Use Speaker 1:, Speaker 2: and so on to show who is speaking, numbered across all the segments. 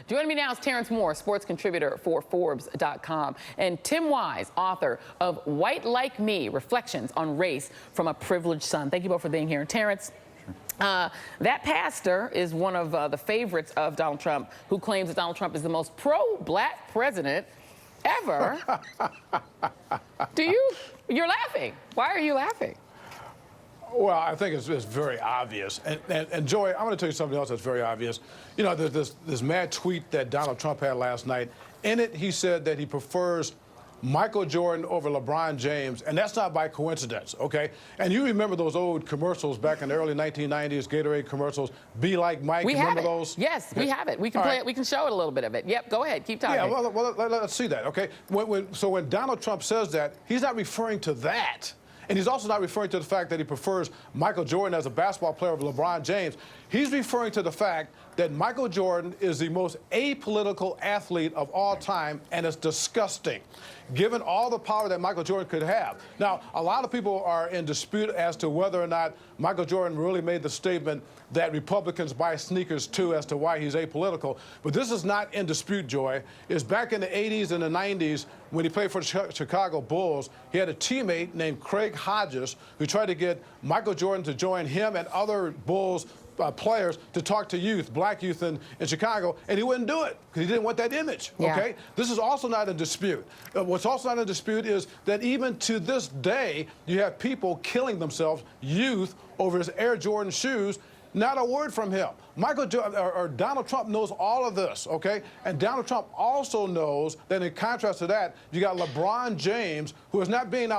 Speaker 1: Joining me now is Terrence Moore, sports contributor for Forbes.com, and Tim Wise, author of White Like Me, Reflections on Race from a Privileged Son. Thank you both for being here. Terrence, that pastor is one of the favorites of Donald Trump, who claims that Donald Trump is the most pro-black president ever. You're laughing. Why are you laughing?
Speaker 2: Well, I think it's very obvious. And Joy, I'm going to tell you something else that's very obvious. You know, there's this mad tweet that Donald Trump had last night. In it, he said that he prefers Michael Jordan over LeBron James, and that's not by coincidence, okay? And you remember those old commercials back in the early 1990s, Gatorade commercials, Be Like Mike, remember those?
Speaker 1: Yes, we have it. We can play it. We can show it a little bit of it. Yep, go ahead. Keep talking.
Speaker 2: Yeah, well let's see that, okay? So when Donald Trump says that, he's not referring to that. And he's also not referring to the fact that he prefers Michael Jordan as a basketball player over LeBron James. He's referring to the fact that Michael Jordan is the most apolitical athlete of all time, and it's disgusting, given all the power that Michael Jordan could have. Now, a lot of people are in dispute as to whether or not Michael Jordan really made the statement that Republicans buy sneakers too, as to why he's apolitical. But this is not in dispute, Joy. It's back in the 80s and the 90s when he played for the Chicago Bulls. He had a teammate named Craig Hodges who tried to get Michael Jordan to join him and other Bulls players to talk to youth, black youth in Chicago, and he wouldn't do it because he didn't want that image, okay? This is also not a dispute. What's also not a dispute is that even to this day, you have people killing themselves, youth, over his Air Jordan shoes. Not a word from him. Donald Trump knows all of this, okay? And Donald Trump also knows that in contrast to that, you got LeBron James, who is not being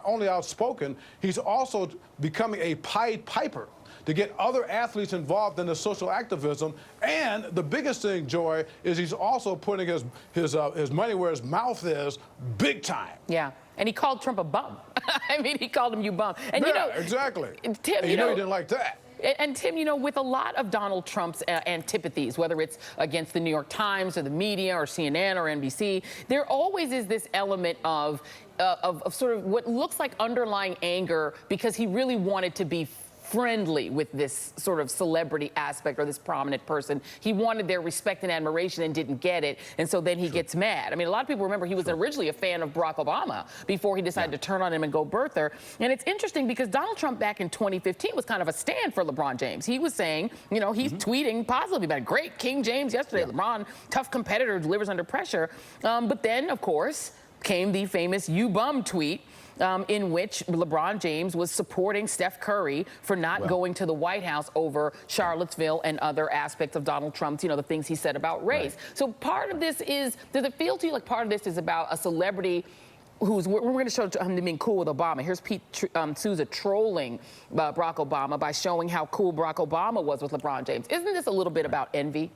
Speaker 2: only outspoken, he's also becoming a Pied Piper to get other athletes involved in the social activism. And the biggest thing, Joy, is he's also putting his money where his mouth is, big time.
Speaker 1: Yeah. And he called Trump a bum. I mean, he called him you bum. And
Speaker 2: yeah,
Speaker 1: you know,
Speaker 2: exactly.
Speaker 1: Tim,
Speaker 2: and you know he didn't like that.
Speaker 1: And Tim, you know, with a lot of Donald Trump's antipathies, whether it's against the New York Times or the media or CNN or NBC, there always is this element of sort of what looks like underlying anger because he really wanted to be friendly with this sort of celebrity aspect or this prominent person. He wanted their respect and admiration and didn't get it, and so then he gets mad. I mean, a lot of people remember he was originally a fan of Barack Obama before he decided to turn on him and go birther. And it's interesting because Donald Trump back in 2015 was kind of a stand for LeBron James. He was saying, you know, he's tweeting positively about great King James yesterday. LeBron, tough competitor, delivers under pressure. But then, of course, came the famous "you bum" tweet, in which LeBron James was supporting Steph Curry for not going to the White House over Charlottesville and other aspects of Donald Trump's, you know, the things he said about race. So part of this is, does it feel to you like part of this is about a celebrity who's, we're going to show him to being cool with Obama. Here's Pete Souza trolling Barack Obama by showing how cool Barack Obama was with LeBron James. Isn't this a little bit about envy?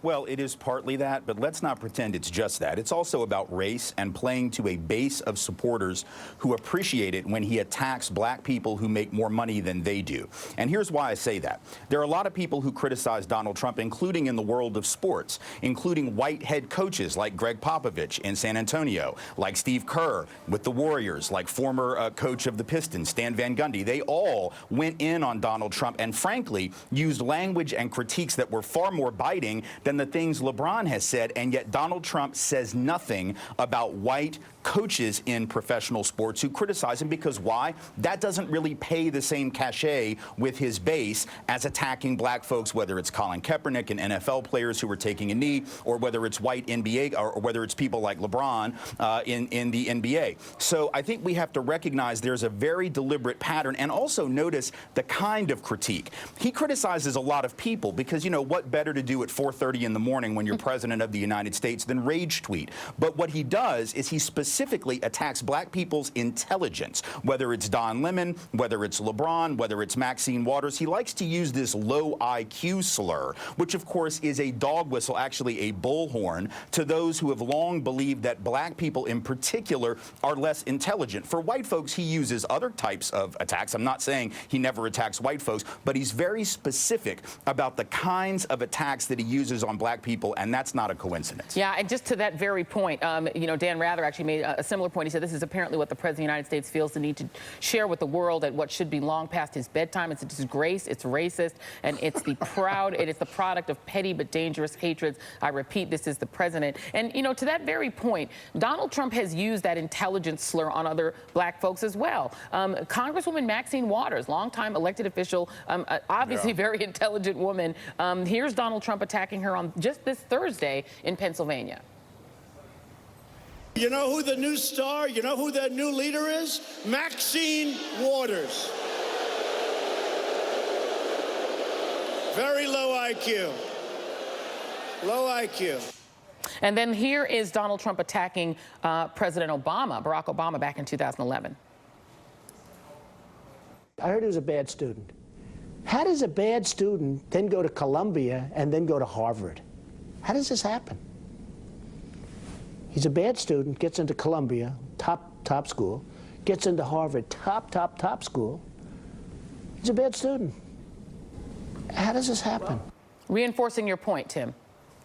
Speaker 3: Well, it is partly that, but let's not pretend it's just that. It's also about race and playing to a base of supporters who appreciate it when he attacks black people who make more money than they do. And here's why I say that. There are a lot of people who criticize Donald Trump, including in the world of sports, including white head coaches like Greg Popovich in San Antonio, like Steve Kerr with the Warriors, like former coach of the Pistons, Stan Van Gundy. They all went in on Donald Trump and, frankly, used language and critiques that were far more biting than the things LeBron has said, and yet Donald Trump says nothing about white coaches in professional sports who criticize him because why? That doesn't really pay the same cachet with his base as attacking black folks, whether it's Colin Kaepernick and NFL players who are taking a knee, or whether it's white NBA, or whether it's people like LeBron in the NBA. So I think we have to recognize there's a very deliberate pattern, and also notice the kind of critique. He criticizes a lot of people because, you know, what better to do at 4:30 in the morning when you're president of the United States than rage tweet? But what he does is he specifically attacks black people's intelligence, whether it's Don Lemon, whether it's LeBron, whether it's Maxine Waters. He likes to use this low IQ slur, which of course is a dog whistle, actually a bullhorn, to those who have long believed that black people in particular are less intelligent. For white folks, he uses other types of attacks. I'm not saying he never attacks white folks, but he's very specific about the kinds of attacks that he uses on black people, and that's not a coincidence.
Speaker 1: Yeah, and just to that very point, Dan Rather actually made a similar point. He said this is apparently what the President of the United States feels the need to share with the world at what should be long past his bedtime. It's a disgrace, it's racist, and it's the it's the product of petty but dangerous hatreds. I repeat, this is the president. And, to that very point, Donald Trump has used that intelligence slur on other black folks as well. Congresswoman Maxine Waters, longtime elected official, obviously very intelligent woman. Here's Donald Trump attacking her on just this Thursday in Pennsylvania.
Speaker 4: You know who the new star, you know who their new leader is? Maxine Waters. Very low IQ. Low IQ.
Speaker 1: And then here is Donald Trump attacking President Obama, Barack Obama, back in 2011.
Speaker 5: I heard he was a bad student. How does a bad student then go to Columbia and then go to Harvard? How does this happen? He's a bad student, gets into Columbia, top school, gets into Harvard, top school. He's a bad student. How does this happen?
Speaker 1: Reinforcing your point, Tim.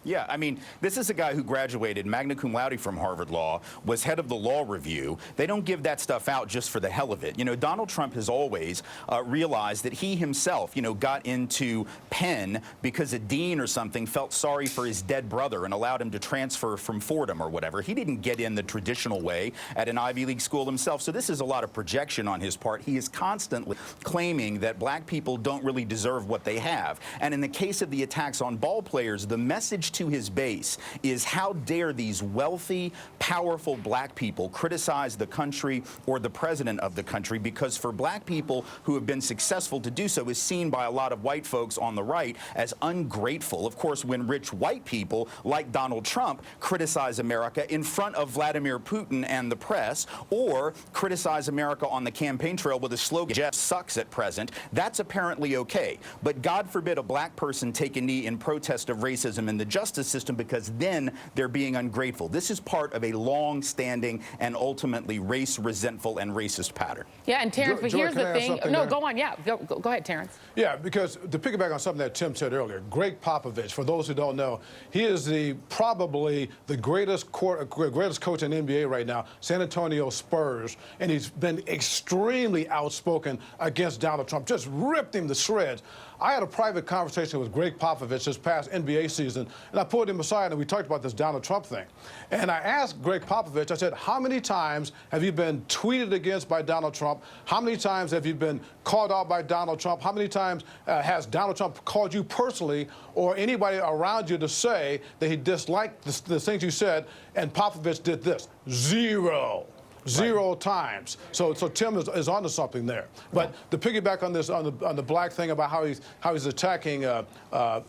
Speaker 3: Yeah, I mean, this is a guy who graduated magna cum laude from Harvard Law, was head of the law review. They don't give that stuff out just for the hell of it. Donald Trump has always realized that he himself, got into Penn because a dean or something felt sorry for his dead brother and allowed him to transfer from Fordham or whatever. He didn't get in the traditional way at an Ivy League school himself. So this is a lot of projection on his part. He is constantly claiming that black people don't really deserve what they have. And in the case of the attacks on ball players, the message to his base is, how dare these wealthy, powerful black people criticize the country or the president of the country, because for black people who have been successful to do so is seen by a lot of white folks on the right as ungrateful. Of course, when rich white people like Donald Trump criticize America in front of Vladimir Putin and the press, or criticize America on the campaign trail with a slogan, "Jeff sucks at present," that's apparently okay. But God forbid a black person take a knee in protest of racism in the justice system, because then they're being ungrateful. This is part of a long-standing and ultimately race-resentful and racist pattern.
Speaker 1: Yeah, and Terrence, but here's the thing. No, go on. Yeah, go ahead, Terrence.
Speaker 2: Yeah, because to piggyback on something that Tim said earlier, Greg Popovich, for those who don't know, he is probably the greatest coach in the NBA right now, San Antonio Spurs, and he's been extremely outspoken against Donald Trump, just ripped him to shreds. I had a private conversation with Greg Popovich this past NBA season, and I pulled him aside and we talked about this Donald Trump thing. And I asked Greg Popovich, I said, how many times have you been tweeted against by Donald Trump? How many times have you been called out by Donald Trump? How many times has Donald Trump called you personally or anybody around you to say that he disliked the things you said? And Popovich did this: zero. Zero times. So Tim is onto something there. But to piggyback on this, on the black thing about how he's attacking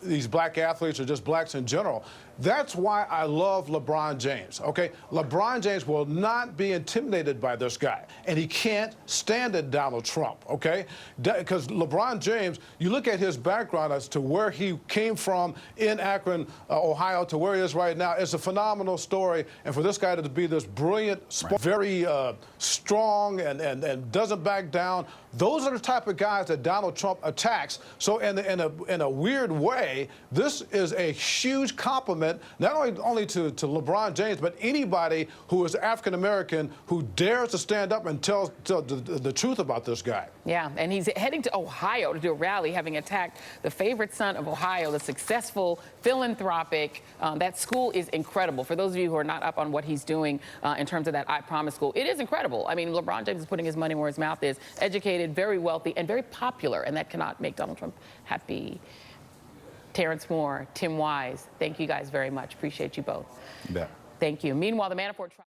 Speaker 2: these black athletes or just blacks in general, that's why I love LeBron James. Okay, LeBron James will not be intimidated by this guy, and he can't stand it, Donald Trump. Okay, because LeBron James, you look at his background as to where he came from in Akron, Ohio, to where he is right now. It's a phenomenal story, and for this guy to be this brilliant, very strong and doesn't back down. Those are the type of guys that Donald Trump attacks. So in a weird way, this is a huge compliment, not only to LeBron James, but anybody who is African American who dares to stand up and tell the truth about this guy.
Speaker 1: Yeah, and he's heading to Ohio to do a rally, having attacked the favorite son of Ohio, the successful, philanthropic. That school is incredible. For those of you who are not up on what he's doing in terms of that I Promise school, it is incredible. I mean, LeBron James is putting his money where his mouth is, educated, very wealthy, and very popular, and that cannot make Donald Trump happy. Terrence Moore, Tim Wise, thank you guys very much. Appreciate you both.
Speaker 3: Yeah.
Speaker 1: Thank you. Meanwhile, the Manafort trial.